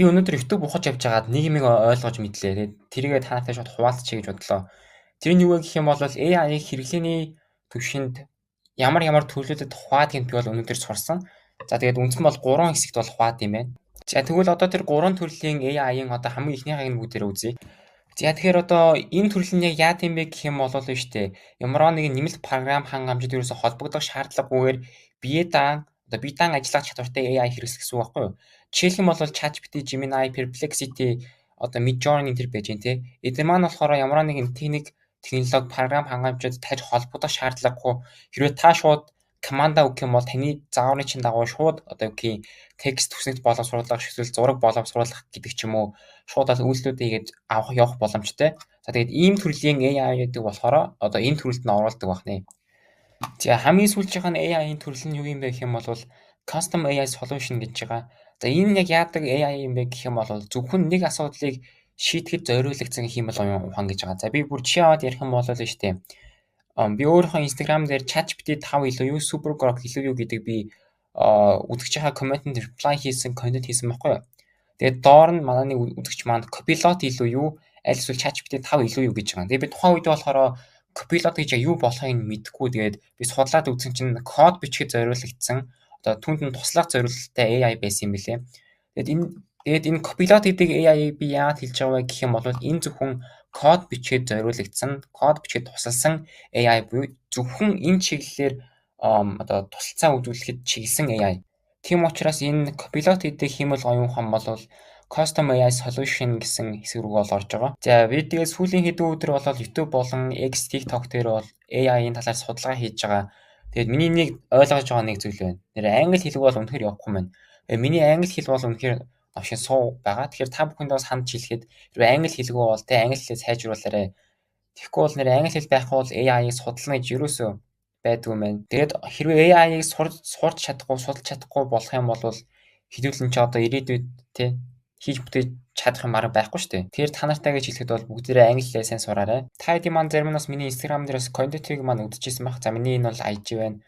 Би өнөөдөр YouTube ухаж явж байгаад нэг юмыг ойлгож мэдлээ. Тэгээд тэрийгээ та нартай шууд хуваалцчихъя гэж бодлоо. Тэр нь юу вэ гэх юм бол AI-ийг хэрэглээний төвшөнд ямар төрлүүдэд хуваадаг би бол өнөөдөр сурсан. За тэгээд үндсэн бол 3 хэсэгт бол хуваад юм байна. За тэгвэл одоо тэр 3 төрлийн AI-ийн одоо хамгийн ихнийхийг нь бүгдээрээ үзье. За тэгэхээр одоо энэ төрөл нь яг яат юм бэ гэх юм бол нь штэ. Ямар нэгэн нэмэлт програм хангамжид ерөөсө холбогдох шаардлагагүйгээр бие даан ажиллах чадвартай AI хэрэглэх гэсэн үг байхгүй юу? Жишээлх юм бол ChatGPT, Gemini, Perplexity, одоо Midjourney тэр байж гэн те. Эдгээр маань болохоор ямар нэгэн технологи, програм хангамжид тарьж холбогдох шаардлагагүй. Хэрвээ та шууд команда өгөх юм бол таны зааврын чинь дагуу шууд одоо үгүй текст төсөлт боловсруулах, эсвэл зураг боловсруулах гэдэг ч юм уу шууд бол үйлдэлүүдээ хийгээд явах боломжтой. За тэгээд ийм төрлийн AI гэдэг болохоор одоо энэ төрөлд нь оруулдаг байна. За хамгийн сүүлчийнх нь AI-ийн төрөл нь юу юм бэ гэх юм бол Custom AI Solution гэж байгаа. За энэ яг яадаг AI юм бэ гэх юм бол зөвхөн нэг асуудлыг шийдэхэд зориулагдсан хиймэл ухаан гэж байгаа. За би бүр жишээ аваад ярих юм бол л шүү дээ. Би өөрийнхөө Instagram дээр ChatGPT 5 илүү юу, SuperGrok илүү юу гэдэг би үзэж байгаа комментэнд reply хийсэн, контент хийсэн байхгүй юу? Тэгээд доор нь манай нэг үзэгч маань Copilot илүү юу, аль эсвэл ChatGPT 5 илүү юу гэж байгаа. Тэгээд би тухайн үед болохоор Copilot гэж юу болохыг мэдэхгүй тэгээд би судлаад үзсэн чинь код бичихэд зориулагдсан одоо түүнд нь туслах зорилготой AI байсан юм билээ. Тэгээд энэ Copilot гэдэг AI-ыг би яагаад хэлж байгаа вэ гэх юм бол энэ зөвхөн код бичихэд зориулагдсан, код бичихэд тусалсан AI буюу зөвхөн энэ чиглэлээр одоо тусалцаа үзүүлэхэд чиглэсэн AI. Тийм учраас энэ Copilot гэдэг хиймэл оюун ухаан бол Custom AI Solution гэсэн хэсэг рүү бол орж байгаа. За би тэгээд сүүлийн хэдэн өдөр болол YouTube болон X, TikTok дээр бол AI-ийн талаар судалгаа хийж байгаа. Тэгээд миний нэг ойлгож байгаа нэг зүйл байна. Нэр англи хэл бол үнэхээр явахгүй маань. Миний англи хэл бол үнэхээр авшин суу байгаа. Тэгэхээр та бүхэнд бас хандж хэлэхэд хэрвээ англи хэлгүй бол тэ англи хэлээ сайжруулаарай. Тэгэхгүй бол нэр англи хэл байхгүй бол AI-ийг судална гэж юусоо байдгүй маань. Тэгээд хэрвээ AI-ийг сурч чадахгүй, судалж чадахгүй болох юм бол хэдүүлэн ч одоо ирээдүйд тэ хийж бүтээж чадах юм арга байхгүй шүү дээ. Тэгэхээр та нартай гэж хэлэхэд бол бүгдээрээ англи хэлээ сайн сураарай. Та хэдийн маань зарим нь бас миний Instagram дээрээс контентыг маань үзчихсэн байх. За миний энэ бол IG байна.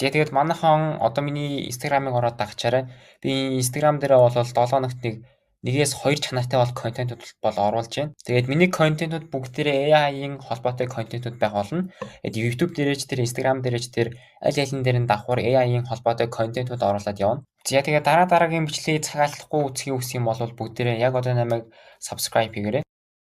За тэгээд манайхан одоо миний Instagram-ыг ороод дагчаарай. Би Instagram дээрээ бол 7 хоногт нэгээс 2 чанартай бол контентууд бол оруулж байна. Тэгээд миний контентууд бүгдээрээ AI-ийн холбоотой контентууд байх болно. YouTube дээрээч тэр Instagram дээрээч тэр аль алин дээр нь давхар AI-ийн холбоотой контентууд оруулаад явна. За тэгээд дараагийн бичлэгийг цагааллахгүй үзхийг хүсэх юм бол бүгдээрээ яг одоо намайг subscribe хийгээрэй.